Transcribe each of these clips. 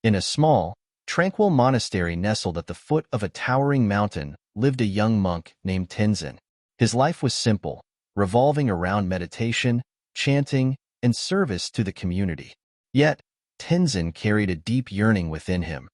In a small, tranquil monastery nestled at the foot of a towering mountain lived a young monk named Tenzin. His life was simple, revolving around meditation, chanting, and service to the community. Yet, Tenzin carried a deep yearning within him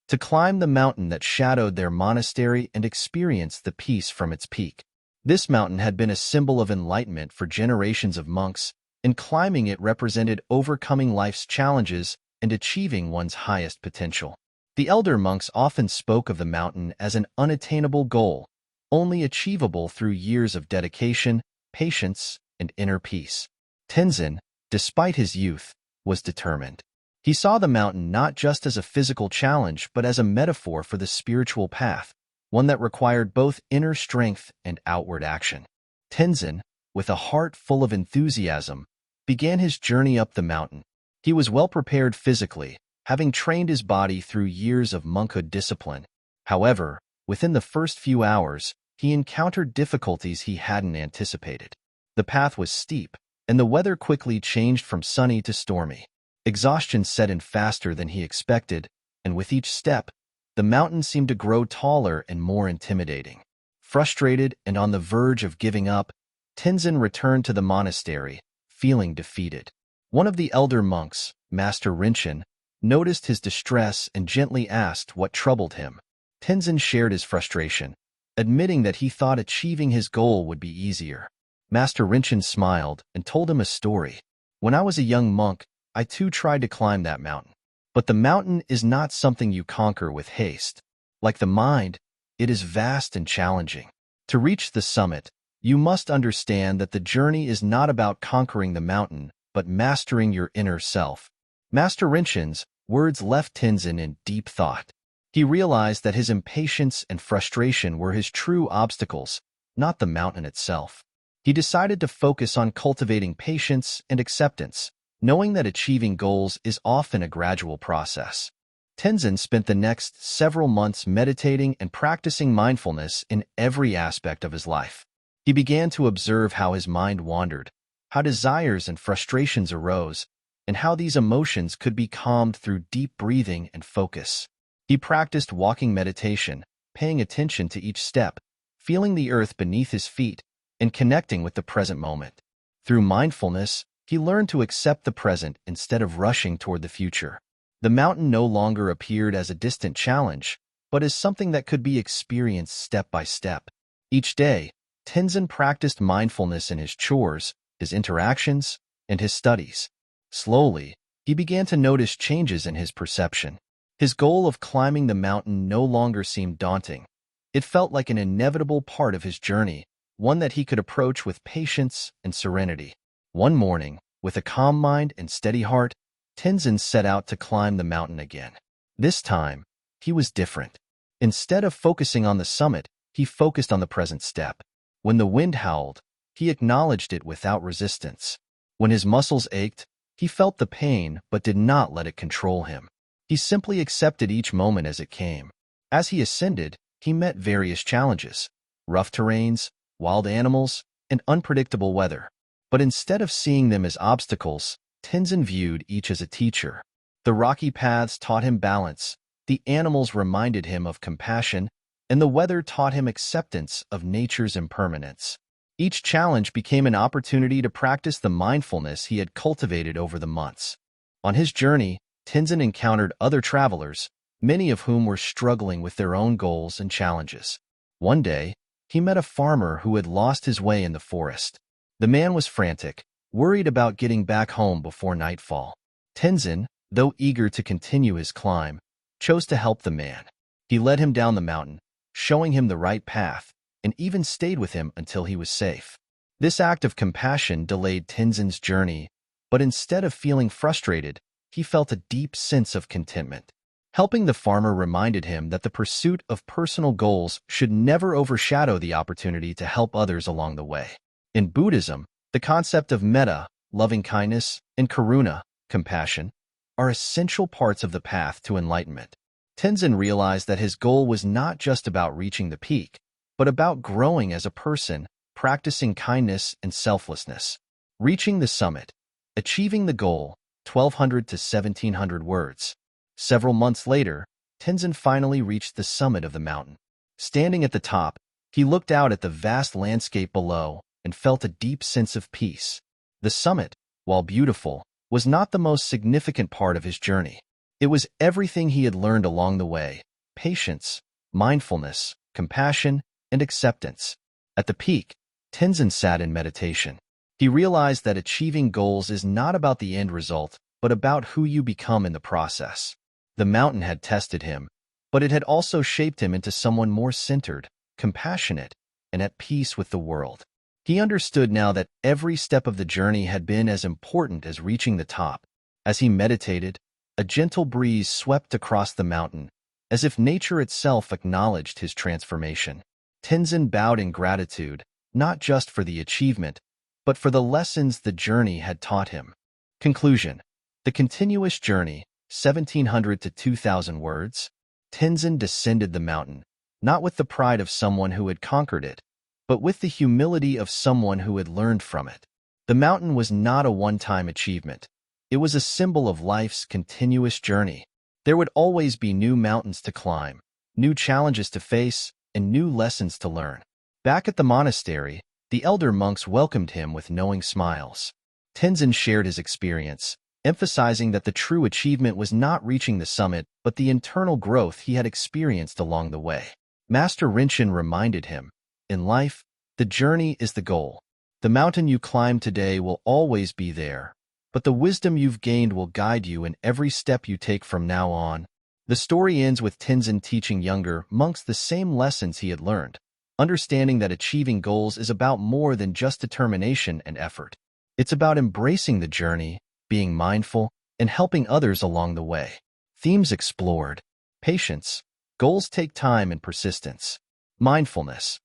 to climb the mountain that shadowed their monastery and experience the peace from its peak. This mountain had been a symbol of enlightenment for generations of monks, and climbing it represented overcoming life's challenges and achieving one's highest potential. The elder monks often spoke of the mountain as an unattainable goal, only achievable through years of dedication, patience, and inner peace. Tenzin, despite his youth, was determined. He saw the mountain not just as a physical challenge but as a metaphor for the spiritual path, one that required both inner strength and outward action. Tenzin, with a heart full of enthusiasm, began his journey up the mountain. He was well prepared physically, having trained his body through years of monkhood discipline. However, within the first few hours, he encountered difficulties he hadn't anticipated. The path was steep, and the weather quickly changed from sunny to stormy. Exhaustion set in faster than he expected, and with each step, the mountain seemed to grow taller and more intimidating. Frustrated and on the verge of giving up, Tenzin returned to the monastery, feeling defeated. One of the elder monks, Master Rinchen, noticed his distress and gently asked what troubled him. Tenzin shared his frustration, admitting that he thought achieving his goal would be easier. Master Rinchen smiled and told him a story. "When I was a young monk, I too tried to climb that mountain. But the mountain is not something you conquer with haste. Like the mind, it is vast and challenging. To reach the summit, you must understand that the journey is not about conquering the mountain, but mastering your inner self." Master Rinchen's words left Tenzin in deep thought. He realized that his impatience and frustration were his true obstacles, not the mountain itself. He decided to focus on cultivating patience and acceptance, knowing that achieving goals is often a gradual process. Tenzin spent the next several months meditating and practicing mindfulness in every aspect of his life. He began to observe how his mind wandered, how desires and frustrations arose, and how these emotions could be calmed through deep breathing and focus. He practiced walking meditation, paying attention to each step, feeling the earth beneath his feet, and connecting with the present moment. Through mindfulness, he learned to accept the present instead of rushing toward the future. The mountain no longer appeared as a distant challenge, but as something that could be experienced step by step. Each day, Tenzin practiced mindfulness in his chores, his interactions, and his studies. Slowly, he began to notice changes in his perception. His goal of climbing the mountain no longer seemed daunting. It felt like an inevitable part of his journey, one that he could approach with patience and serenity. One morning, with a calm mind and steady heart, Tenzin set out to climb the mountain again. This time, he was different. Instead of focusing on the summit, he focused on the present step. When the wind howled, he acknowledged it without resistance. When his muscles ached, he felt the pain but did not let it control him. He simply accepted each moment as it came. As he ascended, he met various challenges: rough terrains, wild animals, and unpredictable weather. But instead of seeing them as obstacles, Tenzin viewed each as a teacher. The rocky paths taught him balance, the animals reminded him of compassion, and the weather taught him acceptance of nature's impermanence. Each challenge became an opportunity to practice the mindfulness he had cultivated over the months. On his journey, Tenzin encountered other travelers, many of whom were struggling with their own goals and challenges. One day, he met a farmer who had lost his way in the forest. The man was frantic, worried about getting back home before nightfall. Tenzin, though eager to continue his climb, chose to help the man. He led him down the mountain, showing him the right path, and even stayed with him until he was safe. This act of compassion delayed Tenzin's journey, but instead of feeling frustrated, he felt a deep sense of contentment. Helping the farmer reminded him that the pursuit of personal goals should never overshadow the opportunity to help others along the way. In Buddhism, the concept of metta, loving-kindness, and karuna, compassion, are essential parts of the path to enlightenment. Tenzin realized that his goal was not just about reaching the peak, but about growing as a person, practicing kindness and selflessness. Reaching the summit, achieving the goal, 1,200 to 1,700 words. Several months later, Tenzin finally reached the summit of the mountain. Standing at the top, he looked out at the vast landscape below and felt a deep sense of peace. The summit, while beautiful, was not the most significant part of his journey. It was everything he had learned along the way: patience, mindfulness, compassion, and acceptance. At the peak, Tenzin sat in meditation. He realized that achieving goals is not about the end result, but about who you become in the process. The mountain had tested him, but it had also shaped him into someone more centered, compassionate, and at peace with the world. He understood now that every step of the journey had been as important as reaching the top. As he meditated, a gentle breeze swept across the mountain, as if nature itself acknowledged his transformation. Tenzin bowed in gratitude, not just for the achievement, but for the lessons the journey had taught him. Conclusion: the continuous journey, 1,700 to 2,000 words. Tenzin descended the mountain, not with the pride of someone who had conquered it, but with the humility of someone who had learned from it. The mountain was not a one-time achievement. It was a symbol of life's continuous journey. There would always be new mountains to climb, new challenges to face, and new lessons to learn. Back at the monastery, the elder monks welcomed him with knowing smiles. Tenzin shared his experience, emphasizing that the true achievement was not reaching the summit, but the internal growth he had experienced along the way. Master Rinchen reminded him, in life, the journey is the goal. The mountain you climb today will always be there, but the wisdom you've gained will guide you in every step you take from now on. The story ends with Tenzin teaching younger monks the same lessons he had learned, understanding that achieving goals is about more than just determination and effort. It's about embracing the journey, being mindful, and helping others along the way. Themes explored: patience, goals take time and persistence; mindfulness,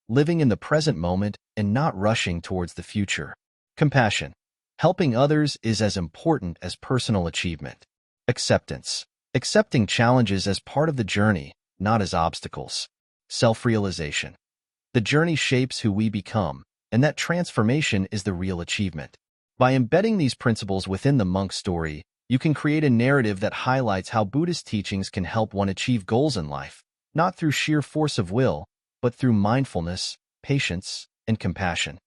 living in the present moment and not rushing towards the future; compassion, helping others is as important as personal achievement; acceptance, accepting challenges as part of the journey, not as obstacles; self-realization, the journey shapes who we become, and that transformation is the real achievement. By embedding these principles within the monk story, you can create a narrative that highlights how Buddhist teachings can help one achieve goals in life, not through sheer force of will, but through mindfulness, patience, and compassion.